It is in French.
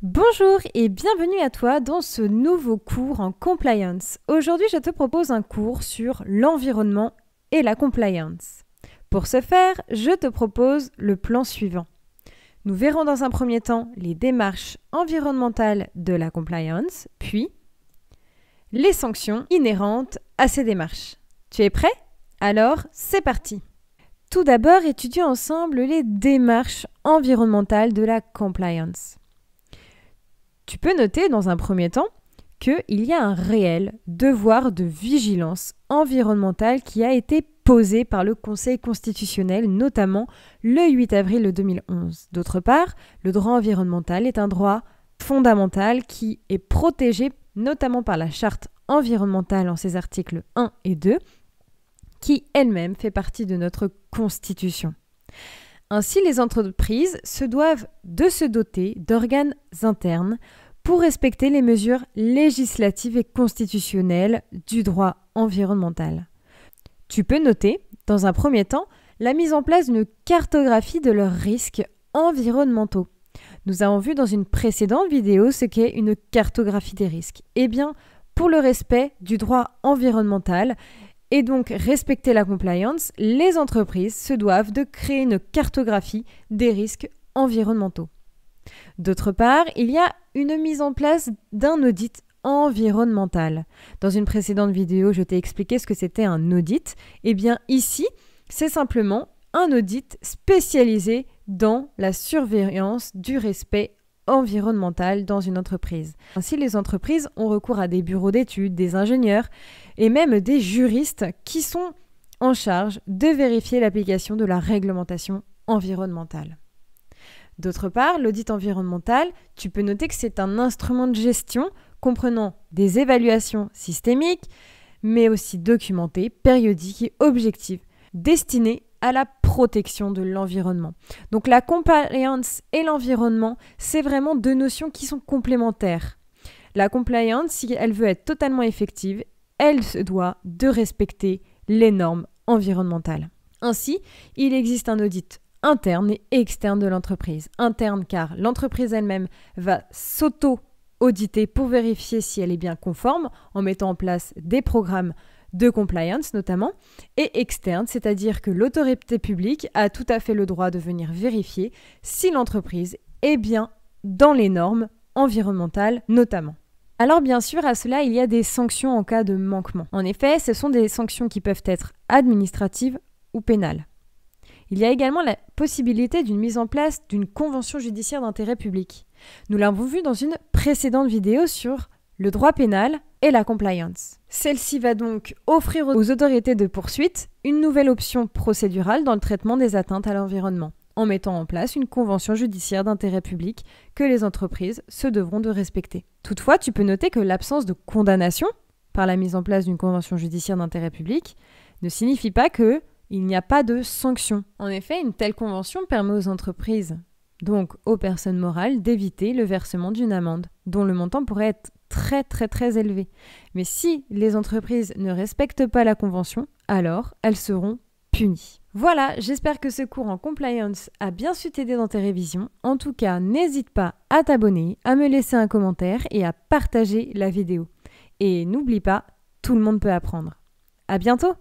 Bonjour et bienvenue à toi dans ce nouveau cours en compliance. Aujourd'hui, je te propose un cours sur l'environnement et la compliance. Pour ce faire, je te propose le plan suivant. Nous verrons dans un premier temps les démarches environnementales de la compliance, puis les sanctions inhérentes à ces démarches. Tu es prêt? Alors, c'est parti! Tout d'abord, étudions ensemble les démarches environnementales de la compliance. Tu peux noter dans un premier temps qu'il y a un réel devoir de vigilance environnementale qui a été posé par le Conseil constitutionnel, notamment le 8 avril 2011. D'autre part, le droit environnemental est un droit fondamental qui est protégé notamment par la Charte environnementale en ses articles 1 et 2, qui elle-même fait partie de notre Constitution. Ainsi, les entreprises se doivent de se doter d'organes internes pour respecter les mesures législatives et constitutionnelles du droit environnemental. Tu peux noter, dans un premier temps, la mise en place d'une cartographie de leurs risques environnementaux. Nous avons vu dans une précédente vidéo ce qu'est une cartographie des risques. Eh bien, pour le respect du droit environnemental, et donc respecter la compliance, les entreprises se doivent de créer une cartographie des risques environnementaux. D'autre part, il y a une mise en place d'un audit environnemental. Dans une précédente vidéo, je t'ai expliqué ce que c'était un audit. Eh bien ici, c'est simplement un audit spécialisé dans la surveillance du respect environnemental dans une entreprise. Ainsi, les entreprises ont recours à des bureaux d'études, des ingénieurs et même des juristes qui sont en charge de vérifier l'application de la réglementation environnementale. D'autre part, l'audit environnemental, tu peux noter que c'est un instrument de gestion comprenant des évaluations systémiques, mais aussi documentées, périodiques et objectives, destinées à la protection de l'environnement. Donc la compliance et l'environnement, c'est vraiment deux notions qui sont complémentaires. La compliance, si elle veut être totalement effective, elle se doit de respecter les normes environnementales. Ainsi, il existe un audit interne et externe de l'entreprise. Interne car l'entreprise elle-même va s'auto-auditer pour vérifier si elle est bien conforme en mettant en place des programmes de compliance notamment, et externe, c'est-à-dire que l'autorité publique a tout à fait le droit de venir vérifier si l'entreprise est bien dans les normes environnementales notamment. Alors bien sûr, à cela, il y a des sanctions en cas de manquement. En effet, ce sont des sanctions qui peuvent être administratives ou pénales. Il y a également la possibilité d'une mise en place d'une convention judiciaire d'intérêt public. Nous l'avons vu dans une précédente vidéo sur le droit pénal et la compliance. Celle-ci va donc offrir aux autorités de poursuite une nouvelle option procédurale dans le traitement des atteintes à l'environnement, en mettant en place une convention judiciaire d'intérêt public que les entreprises se devront de respecter. Toutefois, tu peux noter que l'absence de condamnation par la mise en place d'une convention judiciaire d'intérêt public ne signifie pas qu'il n'y a pas de sanction. En effet, une telle convention permet aux entreprises, donc aux personnes morales, d'éviter le versement d'une amende, dont le montant pourrait être très élevé. Mais si les entreprises ne respectent pas la convention, alors elles seront punies. Voilà, j'espère que ce cours en compliance a bien su t'aider dans tes révisions. En tout cas, n'hésite pas à t'abonner, à me laisser un commentaire et à partager la vidéo. Et n'oublie pas, tout le monde peut apprendre. À bientôt!